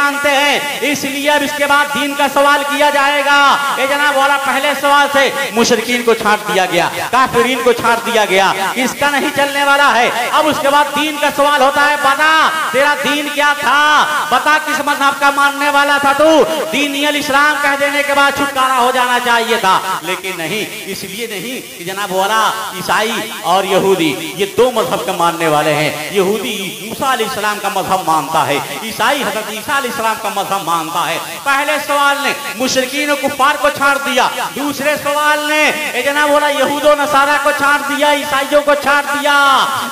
मानते हैं, इसलिए अब इसके बाद दीन का सवाल किया जाएगा। ये जनाब वाला पहले सवाल से मुशरिकीन को छांट दिया गया, काफिरीन को छांट दिया गया, इसका नहीं चलने वाला है। अब उसके बाद दीन का सवाल होता है, बता तेरा दीन क्या था, बता किस मजहब का मानने वाला था तू। दीन इस्लाम कह देने के बाद छुटकारा हो जाना चाहिए था, लेकिन नहीं। इसलिए नहीं कि जनाब वाला ईसाई और यहूदी ये दो मजहब के मानने वाले हैं। यहूदी मूसा अलैहिस्सलाम का मजहब मानता है, ईसाई हजरत ईसा अलैहिस्सलाम का मजहब मानता है। पहले सवाल ने मुशरिकीन और कुफार को छांट दिया, दूसरे सवाल ने जनाब बोला यहूदो नसारा को छांट दिया, ईसाइयों को छांट दिया।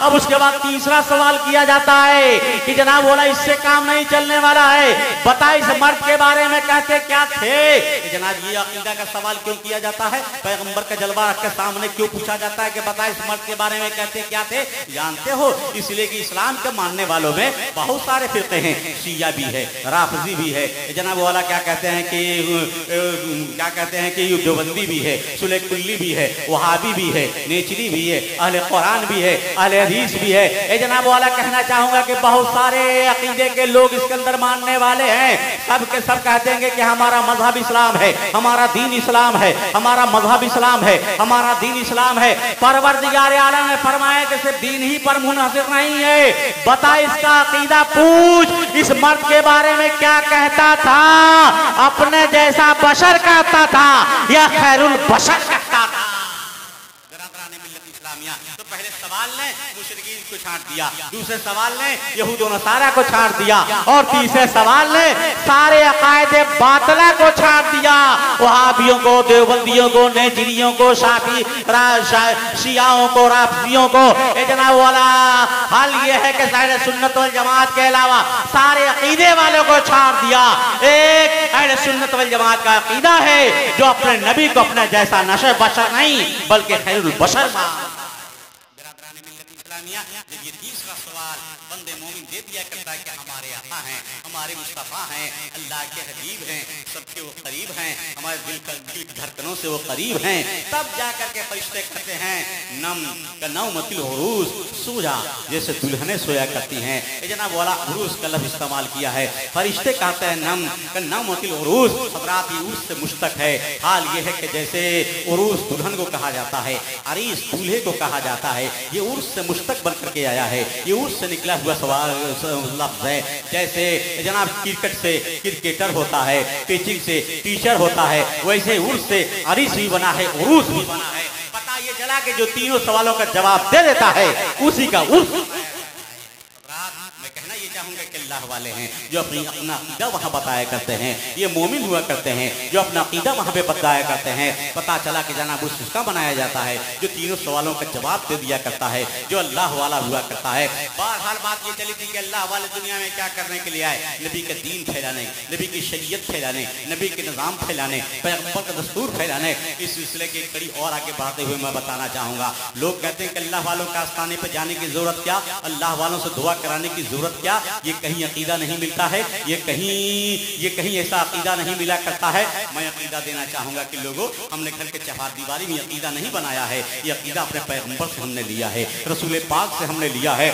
अब उसके बाद तीसरा सवाल किया जाता है कि जनाब बोला इससे काम नहीं चलने वाला है, बता इस मर्द के बारे में कहते क्या थे। जनाब ये अकीदा का सवाल क्यों किया जाता है, पैगंबर का जलवा रख के सामने क्यों पूछा जाता है कि बता इस मर्द के बारे में कहते क्या थे, जानते हो? इसलिए कि इस्लाम के मानने वालों में बहुत सारे फिरके हैं, शिया भी है, राफजी भी है, जनाब वाला क्या कहते हैं कि देवबंदी भी है, सुले कुल्ली भी है, वहाबी भी है, नेचरी भी है, अहले कुरान भी है, अहले हदीस भी है। ए जनाब वाला कहना चाहूंगा कि बहुत सारे अकीदे के लोग इसके अंदर मानने वाले हैं। सब के सब कहते हैं कि हमारा मजहब इस्लाम है, हमारा दीन इस्लाम है, हमारा मजहब इस्लाम है, हमारा दीन इस्लाम है। परवरदिगार आलम ने फरमाया कि सिर्फ दीन ही पर मुनहसर नहीं है, बता इसका अकीदा पूछ, इस मर्द के बारे में क्या कहता था, अपने जैसा बशर कहता था या खैरुल बशर कहता था। तो पहले सवाल ने मुशरिकीन को छांट दिया, दूसरे सवाल ने यहूद व नसारा को छांट दिया, और तीसरे सवाल ने सारे अकायदे बातिला को छांट दिया। वहाबियों को, देवबंदियों को, नेचरियों को, शियाओं को, राफजियों को। ए जनाब वाला हाल ये है कि अहले सुन्नत वल जमात के अलावा सारे अकीदे वालों को छांट दिया। एक अहले सुन्नत वल जमात का अकीदा है जो अपने नबी को अपने जैसा नशे बशर नहीं बल्कि खैरुल बशर ये तीसरा सवाल बंदे मोमिन दे दिया करता है कि हमारे आका हैं, हमारे मुस्तफा हैं, अल्लाह के हबीब हैं, सबके वो करीब हैं, हमारे दिल धड़कनों से वो करीब हैं। तब जाकर के फरिश्ते कहते हैं नम का नौमतिल उरूस, सो जा जैसे दुल्हने सोया करती हैं। जनाब वाला उरूस का लफ्ज़ इस्तेमाल किया है। फरिश्ते कहते हैं नम का नौमतिल उरूस, हज़रात ये उर्स से मुश्तक है। हाल ये है कि जैसे उरूस दुल्हन को कहा जाता है, अरीस दूल्हे को कहा जाता है, ये उर्स से मुश्तक बन करके आया है, ये उर्स से निकला हुआ सवाल लफ्ज़ है। जैसे जनाब क्रिकेट से क्रिकेटर होता है, टीचिंग से टीचर होता है, वैसे उर्स से अरीस भी बना है, उरूस भी बना है। पता ये चला कि जो तीनों सवालों का जवाब दे देता है उसी का उर्स। मैं कहना ये चाहूंगा कि अल्लाह वाले हैं जो अपना अकीदा वहाँ बताया करते हैं, ये मोमिन हुआ करते हैं जो अपना अकीदा वहाँ पे बताया करते हैं। पता चला कि जनाब उसका बनाया जाता है जो तीनों सवालों का जवाब दे दिया करता है, जो अल्लाह वाला हुआ करता है। बहरहाल बात ये चली थी कि अल्लाह वाले दुनिया में क्या करने के लिए आए, नबी का दीन फैलाने, नबी की शरीयत फैलाने, नबी के निज़ाम फैलाने, पैगंबर का दस्तूर फैलाने। इस सिलसिले की कड़ी और आगे बढ़ाते हुए मैं बताना चाहूँगा। लोग कहते हैं कि अल्लाह वालों के आस्थाने पर जाने की ज़रूरत क्या, अल्लाह वालों से दुआ कराने की ज़रूरत क्या, ये कहीं अकीदा नहीं मिलता है, ये कहीं ऐसा अकीदा नहीं मिला करता है। मैं अकीदा देना चाहूँगा कि लोगों, हमने घर के चहार दीवारी में अकीदा नहीं बनाया है, ये अकीदा अपने पैगंबर से हमने लिया है, रसूल पाक से हमने लिया है।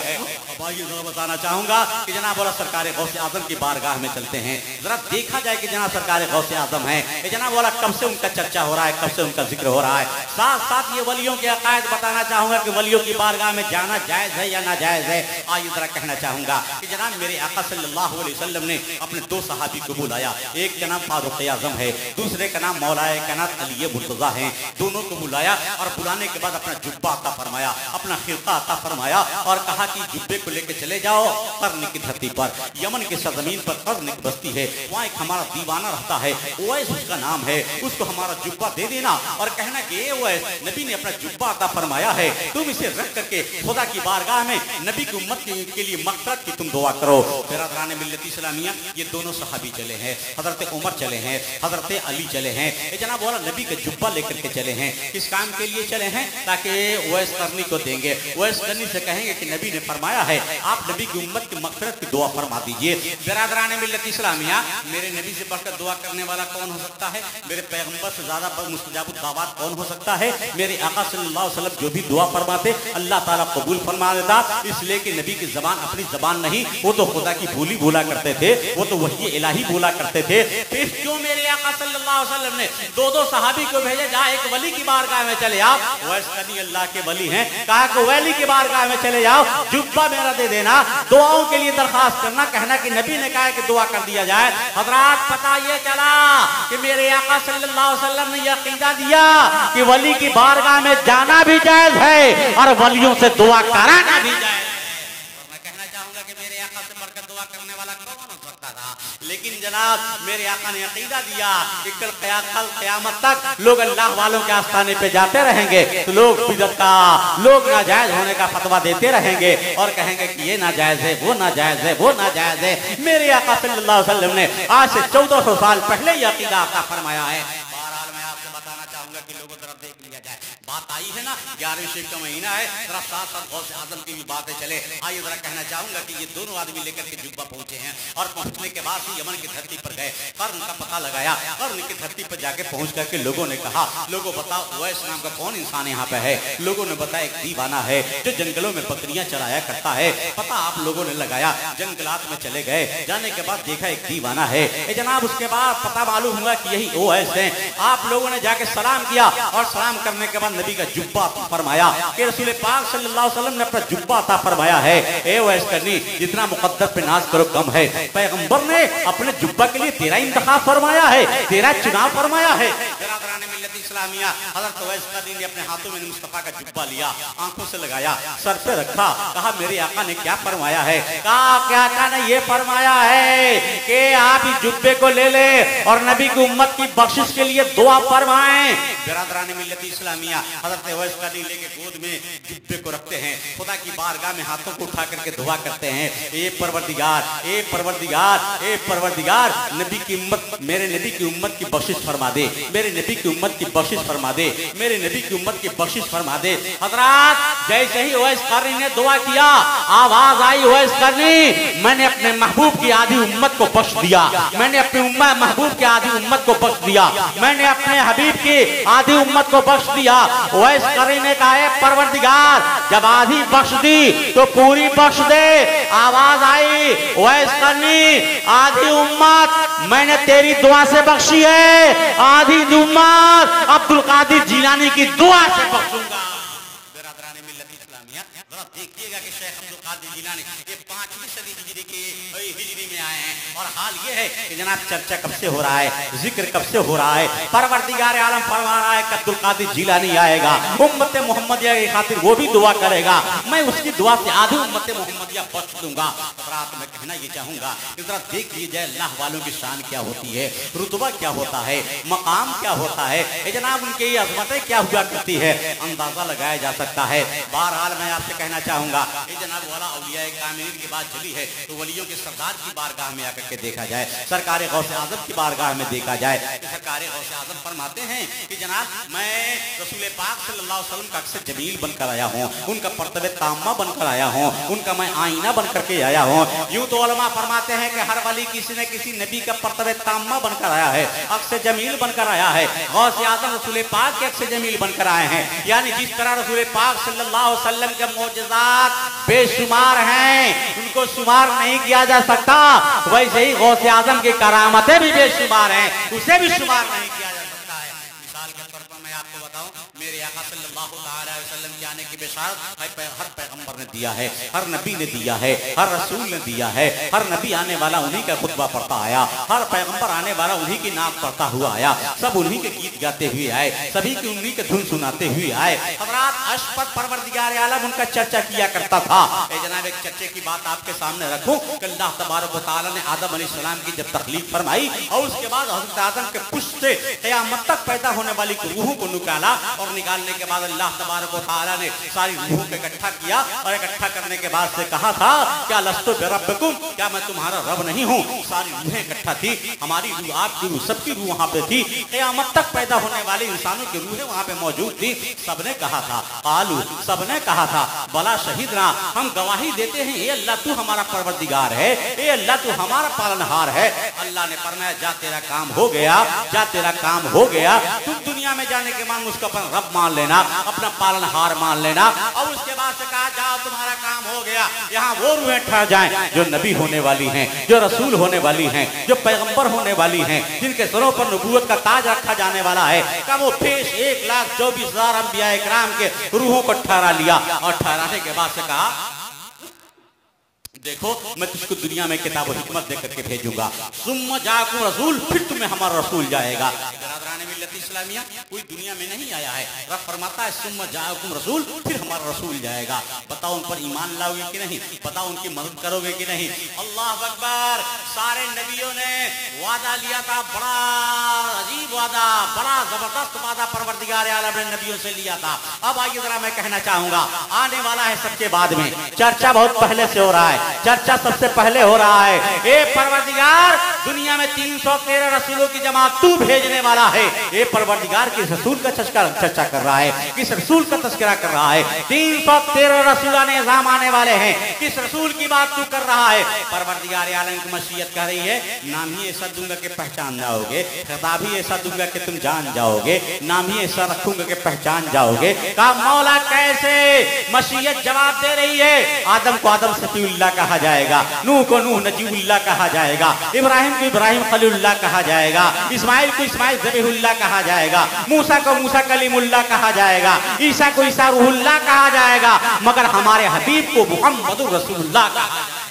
बताना चाहूँगा कि जनाब वाला सरकार गौसे आजम की बारगाह में चलते हैं, जरा देखा जाए कि जनाब सरकार गौसे आजम है, जनाब वाला कब से उनका चर्चा हो रहा है, कब से उनका जिक्र हो रहा है। साथ साथ ये वलियों के अकायद बताना चाहूँगा कि वलियों की बारगाह में जाना जायज़ है या नाजायज़ है। आइए जरा कहना चाहूँगा कि जनाब मेरे आका सल्लल्लाहु अलैहि वसल्लम ने अपने दो सहाबी को बुलाया, एक का नाम फारूक आज़म है, दूसरे का नाम मौलाए कायनात अली मुर्तज़ा है। दोनों को बुलाया और बुलाने के बाद अपना जुब्बा अता फरमाया, अपना खिरका अता फरमाया और कहा कि जुब्बे को लेके चले जाओ कर्न की धरती पर, यमन के सरजमीन पर कर्न की बस्ती है, वहाँ एक हमारा दीवाना रहता है, ओवैस उसका नाम है, उसको हमारा जुब्बा दे देना और कहना कि ये ओवैस नबी ने अपना जुब्बा अता फरमाया है, तुम इसे रख करके खुदा की बारगाह में नबी की उम्मत के लिए मग़फ़िरत की तुम दुआ करो। बिरादरान मिल्लत इस्लामिया, ये दोनों सहाबी चले हैं, हजरत उमर चले हैं, हजरत अली चले हैं, ये जनाब वाला नबी का जुब्बा लेकर के चले हैं। किस काम के लिए चले हैं? ताकि ओवैस करनी को देंगे, ओवैस करनी से कहेंगे कि नबी ने फरमाया है आप नबी की उम्मत की मग़फ़िरत की दुआ फरमा दीजिए। बिरादरान मिल्लत इस्लामिया, मेरे नबी से बढ़कर दुआ करने वाला कौन हो सकता है? मेरे पैगंबर से ज़्यादा मुस्तजाब दावत कौन हो सकता है? मेरे आका सल्लल्लाहु अलैहि वसल्लम जो भी दुआ फरमाते अल्लाह ताला कबूल फरमा देता, इसलिए कि नबी की ज़बान अपनी ज़बान नहीं, वो तो खुदा की बोली बोला करते थे, वो तो वही इलाही बोला करते थे। फिर क्यों मेरे आका सल्लल्लाहु अलैहि वसल्लम ने दो सहाबी को भेजा, जा एक वली की बारगाह में चले आओ, वैसे अल्लाह के वली हैं, कहा कि वली की बारगाह में चले जाओ, जुब्बा मेरा दे देना, दुआओं के लिए दरखास्त करना, कहना कि नबी ने कहा कि दुआ कर दिया जाए। हजरात पता ये चला कि मेरे आका सल्लल्लाहु अलैहि वसल्लम ने यह अकीदा दिया कि वली की बारगाह में जाना भी जायज है और वलियों से दुआ कराना भी जायज। लेकिन जनाब मेरे आका ने अकीदा दिया कि कल क़यामत तक लोग अल्लाह वालों के आस्थाने पे जाते रहेंगे, तो लोग बिदअत का, लोग नाजायज होने का फतवा देते रहेंगे और कहेंगे कि ये नाजायज है, वो नाजायज है, वो नाजायज है। मेरे आका सल्लल्लाहु अलैहि वसल्लम ने आज से 1400 साल पहले ये अकीदा अता फरमाया है। बहरहाल मैं आपसे बताना चाहूंगा कि लोगों तरफ देख लिया जाए, बात आई है ना, 11वीं शरीफ का महीना है, जरा साथ साथ गौसे आजम की भी बातें चले। आइए जरा कहना चाहूंगा कि ये दोनों आदमी लेकर के जुब्बा पहुंचे हैं और पहुंचने के बाद यमन की धरती पर गए, कर्न का पता लगाया, कर्न की धरती पर जाके पहुंच करके लोगों ने कहा, लोगों बताओ उवैस नाम का कौन इंसान यहाँ पे है? लोगों ने बताया एक दीवाना है जो जंगलों में बकरियां चराया करता है। पता आप लोगों ने लगाया, जंगलात में चले गए, जाने के बाद देखा एक दीवाना है जनाब। उसके बाद पता मालूम हुआ कि यही उवैस है। आप लोगों ने जाके सलाम किया और सलाम करने के बाद नबी का जुब्बा फरमाया कि रसूल पाक सल्लल्लाहु अलैहि वसल्लम ने अपना जुब्बा अता फरमाया है। ए उवैस करनी, जितना मुकद्दस पे नाज करो कम है। पैगंबर ने अपने जुब्बा के लिए तेरा इंतखाब फरमाया है, तेरा चुनाव फरमाया है। इस्लामिया हज़रत उवैस करनी ने अपने हाथों में मुस्तफा का जुब्बा लिया, आंखों से लगाया, सर पे रखा, कहा मेरे आका ने क्या फरमाया है? कहा क्या आका ने ये फरमाया है कि आप इस जुब्बे को ले ले और नबी की उम्मत की बख्शिश के लिए दुआ फरमाएं। बिरादरान मिल्लत इस्लामिया हज़रत उवैस करनी लेके गोद में जुब्बे को रखते हैं, खुदा की बारगाह में हाथों को उठा करके दुआ करते हैं, ए परवरदिगार, ए परवरदिगार, ए परवरदिगार, नबी की उम्मत, मेरे नबी की उम्मत की बख्शिश फरमा दे, मेरे नबी की उम्मत की बख्शिश फरमा दे, मेरे नबी की उम्मत की बख्शिश फरमा दे। हजरात जैसे ही उवैस करनी ने दुआ किया, आवाज आई उवैस करनी, मैंने अपने महबूब की आधी उम्मत को बख्श दिया, मैंने अपनी महबूब की आधी उम्मत को बख्श दिया, मैंने अपने हबीब की आधी उम्मत को बख्श दिया। उवैस करनी ने कहा परवरदिगार, जब आधी बख्श दी तो पूरी बख्श दे। आवाज आई उवैस करनी, आधी उम्मत मैंने तेरी दुआ से बख्शी है, आधी उम्मत अब्दुल कादिर जिलानी की दुआ से बख्शूंगा। बिरादरान मिल्लत इस्लामिया जरा देखिएगा कि शेख अब्दुल कादिर जिलानी ये 5वीं सदी हिजरी में आए हैं और हाल ये है कि जनाब चर्चा कब से हो रहा है, जिक्र कब से हो रहा है, परवरदिगार आलम फरमा रहा है कि अब्दुल कादिर जिलानी आएगा, उम्मत मोहम्मदिया की खातिर वो भी दुआ करेगा, मैं उसकी दुआ से आधी उम्मत मोहम्मदिया बख्श दूंगा। रात में कहना ये चाहूंगा कि जरा देख लीजिए अल्लाह वालों की शान क्या होती है, रुतबा क्या होता है, मकाम क्या होता है, जनाब उनकी अजमतें क्या हुआ करती है, अंदाजा लगाया जा सकता है। बहरहाल मैं आपसे कहना चाहूंगा जनाब वाला औलिया कामिलीन की बात चली है तो वलियों के सरदार की बारगाह में आकर के देखा जाए, सरकार गौसे आजम की बारगाह में देखा जाए। सरकार गौसे आजम फरमाते हैं कि जनाब मैं रसूल पाक सल्लल्लाहु अलैहि वसल्लम का अक्स जमील बनकर आया हूँ, उनका पर्तबे ताम्मा बनकर आया हूँ, उनका मैं आईना बनकर के आया हूँ। यूं तो उलमा फरमाते हैं कि हर वली किसी न किसी नबी का पर्तबे ताम्मा बनकर आया है, अक्स जमील बनकर आया है। गौसे आजम रसूल पाक के अक्स जमील बनकर आए हैं, यानी जिस तरह रसूल पाक सल्लल्लाहु अलैहि वसल्लम के मोजज़ात बेशुमार हैं, उनको शुमार नहीं किया जा सकता, वैसे ही गौसे आजम की करामतें भी बेशुमार हैं, उसे भी शुमार नहीं किया जा सकता है। मिसाल के तौर पर मैं आपको बताऊं, मेरे आका सल्लल्लाहु अलैहि वसल्लम के आने की बिशारत हर पैगंबर ने दिया है, हर नबी ने दिया है, हर रसूल ने दिया है। हर नबी आने वाला उन्हीं का खुतबा पढ़ता आया, हर पैगंबर आने वाला उन्हीं की नात पढ़ता हुआ आया, सब उन्हीं के गीत गाते हुए आए, सभी की उन्हीं के धुन सुनाते हुए आए। हज़रात अर्श पर परवरदिगार आलम उनका चर्चा किया करता था। जनाब एक चर्चे की बात आपके सामने रखूं कि अल्लाह तबारक व तआला ने आदम अलैहिस्सलाम की जब तखलीक फरमाई और उसके बाद हज़रत आदम के पुश्त से क़यामत तक पैदा होने वाली रूहों को निकाला और निकालने के बाद अल्लाह तबारक व तआला ने सारी रूहों को इकट्ठा किया और इकट्ठा करने के बाद से कहा था क्या लस्तु बिरब्बिकुम, क्या मैं तुम्हारा रब नहीं हूँ। सारी रूहें इकट्ठा थी, हमारी रूह, आपकी रूह, सबकी रूह वहाँ पे थी। क़यामत तक पैदा होने वाले इंसानों की रूहें वहाँ पे मौजूद थी। सबने कहा था आलू, सबने कहा था बला शहीदना, हम गवाही देते हैं ये अल्लाह तू हमारा परवरदिगार है, ये अल्लाह तू हमारा पालनहार है। अल्लाह ने फरमाया जा तेरा काम हो गया, जा तेरा काम हो गया, तुम दुनिया में जाने के बाद उसको अपना रब मान लेना, अपना पालनहार मान लेना। और उसके बाद से कहा जाओ तुम्हारा काम हो गया। यहाँ वो रूहें ठहर जाएं जो नबी होने वाली हैं, जो रसूल होने वाली हैं, जो पैगंबर होने वाली हैं, जिनके सरों पर नबूवत का ताज रखा जाने वाला है। का वो पेश 1,24,000 अंबिया इकराम के रूहों को ठहरा लिया और ठहराने के बाद से कहा देखो मैं तुझको दुनिया में किताब हिकमत दे करके भेजूंगा। सुम्मा जाकुम रसूल, फिर तुम्हें हमारा रसूल जाएगा। बिरादरान मिल्लत इस्लामिया कोई दुनिया में नहीं आया है। रब फरमाता है सुम्मा जाकुम रसूल, फिर हमारा रसूल जाएगा। बताओ उन पर ईमान लाओगे कि नहीं? बताओ उनकी मदद करोगे कि नहीं? अल्लाह अकबर। सारे नबियों ने वादा लिया था, बड़ा अजीब वादा, बड़ा जबरदस्त वादा परवरदिगार आलम ने नबियों से लिया था। अब आइए जरा मैं कहना चाहूंगा, आने वाला है सबके बाद में, चर्चा बहुत पहले से हो रहा है, चर्चा सबसे पहले हो रहा है। ए परवरदिगार, दुनिया में 313 रसूलों की जमात तू भेजने वाला है। ए परवरदिगार, किस रसूल का चर्चा कर रहा है, किस रसूल का तस्करा कर रहा है? 313 रसूल निज़ाम आने वाले हैं, किस रसूल की बात तू कर रहा है? परवरदिगार आलम की मशीयत कह रही है, नाम ही ऐसा दूंगा कि पहचान जाओगे, खिताब ही ऐसा दूंगा कि तुम जान जाओगे, नाम ही ऐसा रखूंगा कि पहचान जाओगे। कहा मौला कैसे? मशीयत जवाब दे रही है, आदम को आदम सफीउल्लाह कहा जाएगा, नूह को नूह नजीबुल्लाह कहा जाएगा, इब्राहिम को इब्राहिम खलीलुल्लाह कहा जाएगा, इस्माइल को इस्माइल ज़बीहुल्लाह कहा जाएगा, मूसा को मूसा कलीमुल्लाह कहा जाएगा, ईसा को ईसा रूहुल्लाह कहा जाएगा, मगर हमारे हबीब को मुहम्मदुर रसूलुल्लाह कहा जाएगा।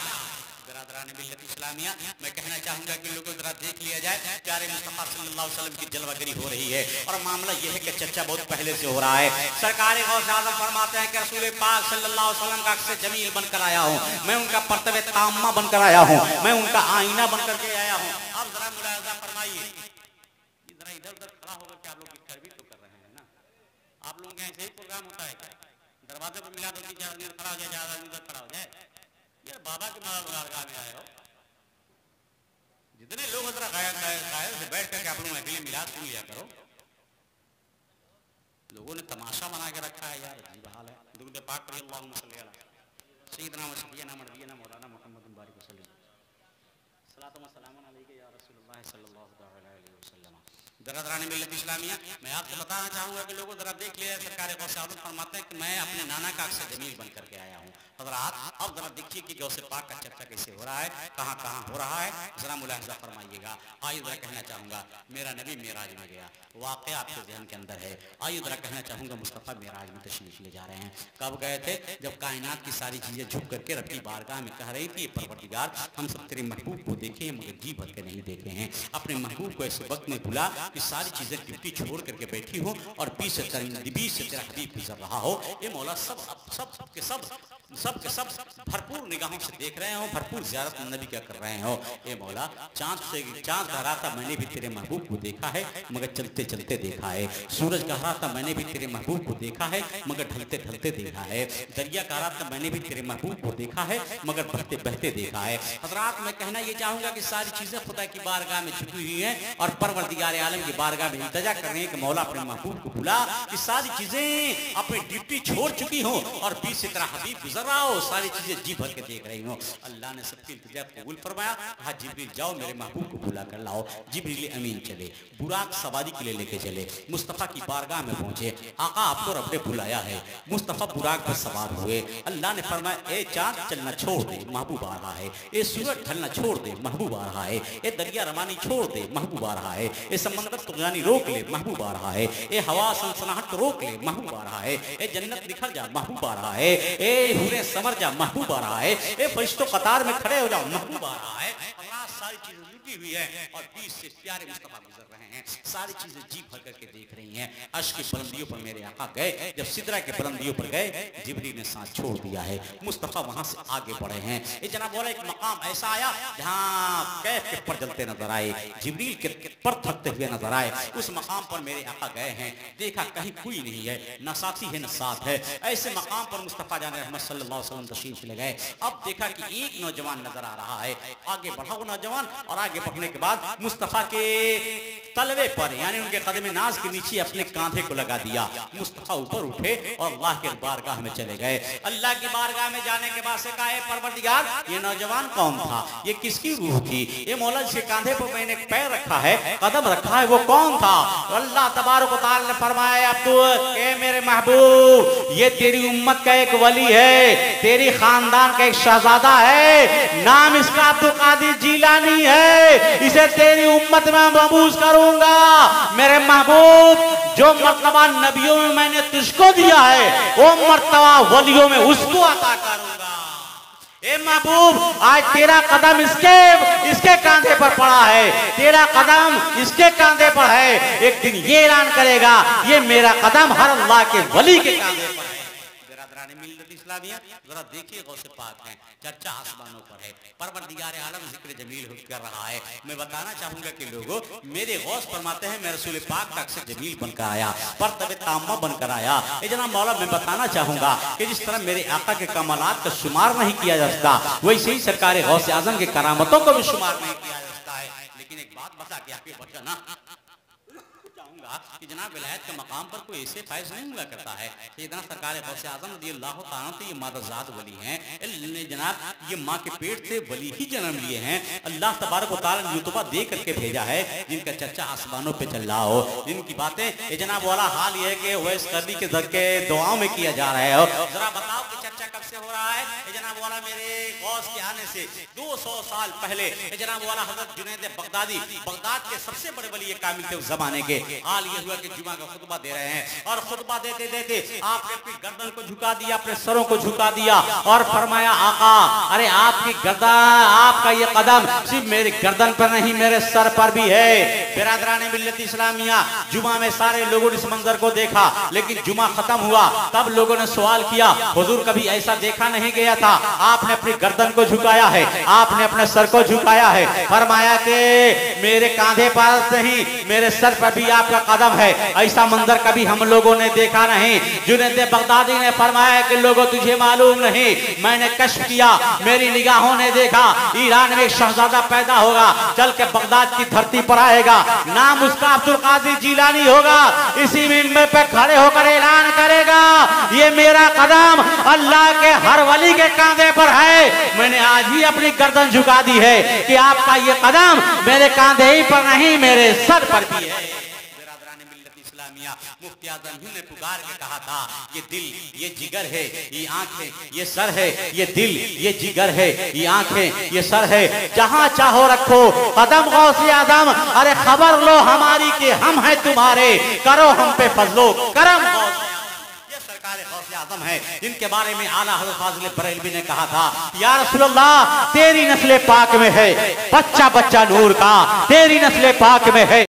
मैं कहना चाहूंगा कि लोगों जरा देख लिया जाए, प्यारे मुस्तफा सल्लल्लाहु अलैहि वसल्लम की जलवागरी हो रही है और मामला यह है कि चर्चा बहुत पहले से हो रहा है। सरकार गौसे आज़म फरमाते हैं कि रसूल पाक सल्लल्लाहु अलैहि वसल्लम का अक्स जमील बनकर आया हूँ, मैं उनका पर्तवे ताम्मा बनकर आया हूँ, मैं उनका आईना बनकर के आया हूँ। अब जरा मुलाहिजा फरमाइए, जरा इधर उधर खड़ा होकर के आप लोग भी तो कर रहे हैं ना, आप लोगों के ऐसे ही प्रोग्राम होता है क्या? दरवाजे पर मिला दो कि खड़ा हो जाए, ज्यादा उधर खड़ा हो जाए। यार बाबा के बारगाह में आए हो, जितने लोग जरा गायब से बैठ करके आप लोग अकेले मिलाद सुन लिया करो। लोगों ने तमाशा बना के रखा है यार, अजीब हाल है। दुरूद पाक पढ़िए, अल्लाहुम्मा सल्ली अला सय्यिदना व सफीना मर्दियना मौलाना मुहम्मद बारिक वसल्लम, सलातु व सलामुन अलैका या रसूलुल्लाह सल्लल्लाहु अलैहि वसल्लम। दरअसल मिल्लत इस्लामिया, मैं आपको बताना चाहूंगा कि लोगों जरा देख लिया, सरकार गौसे आज़म फरमाते हैं कि मैं अपने नाना का अक्स जमील बन करके आया हूँ। हज़रात अब जरा देखिए कि गौसे पाक का चर्चा कैसे हो रहा है, कहाँ कहाँ हो रहा है, जरा मुलाहिजा फरमाइएगा। आइए जरा कहना चाहूंगा, मेरा नबी मेराज में गया, वाक़या आपके ज़हन के अंदर है। आइए जरा कहना चाहूंगा, मुस्तफ़ा मेराज में तशरीफ़ ले जा रहे हैं। कब गए थे? जब कायनात की सारी चीज़ें झुक करके रब की बारगाह में कह रही थी, परवरदिगार हम सब तेरे महबूब को देखे हैं मगर जी भर के नहीं देखे हैं। अपने महबूब को ऐसे वक्त में भुला कि सारी चीज़ें ड्यूटी छोड़ करके बैठी हो और 20 से तेरा हबीब गुजर रहा हो। ये मौला सब के सब भरपूर निगाहों से देख रहे हो, भरपूर ज़ियारत नबी क्या कर रहे हो। ए मौला, चांद कह रहा था मैंने भी तेरे महबूब को देखा है मगर चलते चलते देखा है। सूरज कह रहा था मैंने भी तेरे महबूब को देखा है मगर ढलते ढलते देखा है। दरिया कह रहा था मैंने भी तेरे महबूब को देखा है मगर बहते बहते देखा है। हज़रात मैं कहना ये चाहूँगा कि सारी चीज़ें खुदा की बारगाह में झुकी हुई हैं और परवरदिगार आलम की बारगाह में इल्तिजा कर रहे हैं कि मौला अपने महबूब को बुला कि सारी चीज़ें अपनी ड्यूटी छोड़ चुकी हों और 20 से तेरा हबीब गुजर रहा हो, सारी चीज़ें जी भर के देख रही हो। अल्लाह ने सबकी इल्तिजा कबूल फरमाया, कहा जिब्रील जाओ मेरे महबूब को बुला कर लाओ। जिब्रील अमीन चले, बुराक सवारी के लिए लेके चले, मुस्तफ़ा की बारगाह में पहुंचे। आका आपको रब ने बुलाया है। मुस्तफ़ा बुराक पर सवार हुए। अल्लाह ने फरमाया ए चाँद चलना छोड़ दे, महबूब आ रहा है। ए सूरज ढलना छोड़ दे, महबूब आ रहा है। ए दरिया रवानी छोड़ दे, महबूब आ रहा है। ए समंदर तुगयानी रोक ले, महबूब आ रहा है। ए हवा सनसनाहट रोक ले, महबूब आ रहा है। ए जन्नत निखर जा, महबूब आ रहा है। ए हुरे समर जा, महबूब आ रहा है। ए फरिश्तों कतार में खड़े हो जाओ, महबूब आ रहा है। सारी चीजें लुटी हुई है और 20 से प्यारे मुस्तफा गुजर रहे हैं। सारी चीजें जी भर करके देख रही हैं। अर्श की बुलंदियों पर मेरे आका गए, जब सिदरा के बुलंदियों पर गए, जिब्रील ने सांस छोड़ दिया है। मुस्तफा वहां से आगे बढ़े हैं। ये जनाब बोला एक मकाम ऐसा आया जहां कैफ के पर जलते नजर आए, जिब्रील के पर थकते हुए नजर आए। उस मकाम पर मेरे आका गए हैं, देखा कहीं कोई नहीं है, न साथी है न साथ है। ऐसे मकाम पर मुस्तफा जान रहमत सल्लल्लाहु अलैहि वसल्लम तशरीफ ले गए। अब देखा कि एक नौजवान नजर आ रहा है। आगे बढ़ा वो नौजवान और आगे बढ़ने के बाद मुस्तफा के तलवे पर यानी उनके कदम नाज के नीचे अपने कांधे को लगा दिया। मुस्तफा ऊपर उठे और अल्लाह के बारगाह में चले गए। अल्लाह की बारगाह में जाने के बाद से कहा, है परवरदिगार, ये नौजवान कौन था, ये किसकी रूह थी, ये मौला जिसके कांधे पर मैंने पैर रखा है, कदम रखा है, वो कौन था। अल्लाह तबारक व तआला ने फरमाया, अब तो ए मेरे महबूब, ये तेरी उम्मत का एक वली है, तेरी खानदान का एक शहजादा है, नाम इसका अब्दुल कादिर जीलानी है, इसे तेरी उम्मत में मबूस करूंगा। मेरे महबूब, जो मर्तबा नबियों में मैंने तुझको दिया है, वो मर्तबा वलियों में उसको अता करूंगा। ए महबूब, आज तेरा कदम इसके कांधे पर पड़ा है, तेरा कदम इसके कांधे पर है, एक दिन ये ऐलान करेगा, ये मेरा कदम हर अल्लाह के वली के कांधे पर है। जरा देखिए, गौसे पाक हैं, चर्चा आसमानों पर है, परवरदिगार आलम जिक्र जमील कर रहा है। मैं बताना चाहूंगा कि लोगों, मेरे गौस फरमाते हैं, मैं रसूल पाक का अक्सर जमील बनकर आया, पर तबे ताम्मा बनकर आया। जनाब मौला, मैं बताना चाहूंगा कि जिस तरह मेरे आका के कमालात का शुमार नहीं किया जा सकता, वैसे ही सरकार गौसे आजम के करामतों को भी शुमार नहीं किया जा सकता है। लेकिन एक बात बता के आगे बढ़ना चाहूंगा कि जनाब विलायत के मकाम पर कोई ऐसे फायज नहीं हुआ करता है। इतना सरकार गौसे आजम रज़ियल्लाहु ताला अन्हु, ये मादरजात वली हैं, जनाब ये माँ के पेट से वली ही जन्म लिए हैं। अल्लाह तबारक व तआला ने युतुबा दे करके भेजा है, जिनका चर्चा आसमानों पे चल रहा हो, जिनकी बातें ये जनाब वाला हाल ये है कि वैस करनी के धक्के दुआओं में किया जा रहा है। जरा बताओ कि चर्चा कब से हो रहा है। जनाब वाला मेरे गौस के आने से 200 साल पहले जनाब वाला हजरत जुनैद बगदादी, बगदाद के सबसे बड़े वली कामिल थे उस जमाने के। हाल ये हुआ कि जुमा का खुतबा दे रहे हैं और खुतबा देते देते आपने अपनी गर्दन को झुका दिया, अपने सरों को झुका दिया और फरमाया, आका, अरे आपकी गर्दन, आपका ये कदम सिर्फ मेरी गर्दन पर नहीं, मेरे सर पर भी है। बिरादराने मिल्लत इस्लामिया, जुमा में सारे लोगों ने इस मंजर को देखा, लेकिन जुमा खत्म हुआ तब लोगों ने सवाल किया, हुजूर कभी ऐसा देखा नहीं गया था, आपने अपनी गर्दन को झुकाया है, आपने अपने सर को झुकाया है। फरमाया कि मेरे कांधे पर नहीं, मेरे सर पर भी आपका कदम है, ऐसा मंजर कभी हम लोगों ने देखा नहीं। जुनैद बगदादी ने फरमाया कि लोगों तुझे मालूम नहीं, मैंने कश्फ किया, मेरी निगाहों ने देखा, ईरान में एक शहजादा पैदा होगा, चल के बगदाद की धरती पर आएगा, नाम उसका अब्दुल कादिर जीलानी होगा, इसी मिंबर पे खड़े होकर ऐलान करेगा, ये मेरा कदम अल्लाह के हर वली के कांधे पर है। मैंने आज ही अपनी गर्दन झुका दी है कि आपका ये कदम मेरे कांधे ही पर नहीं, मेरे सर पर भी है। मुफ्ती आज़म ने पुकार के कहा था, ये दिल, ये जिगर है, ये आंखें, ये सर है, ये दिल, ये जिगर है, ये आंखें, ये सर है, जहां चाहो रखो कदम गौसे आज़म, अरे खबर लो हमारी कि हम हैं तुम्हारे, करो हम पे फजलो करम। ये सरकार गौसे आज़म है, जिनके बारे में आला हज़रत फाज़िल बरेलवी ने कहा था, या रसूलल्लाह तेरी नस्ल पाक में है, बच्चा बच्चा नूर का, तेरी नस्ल पाक में है।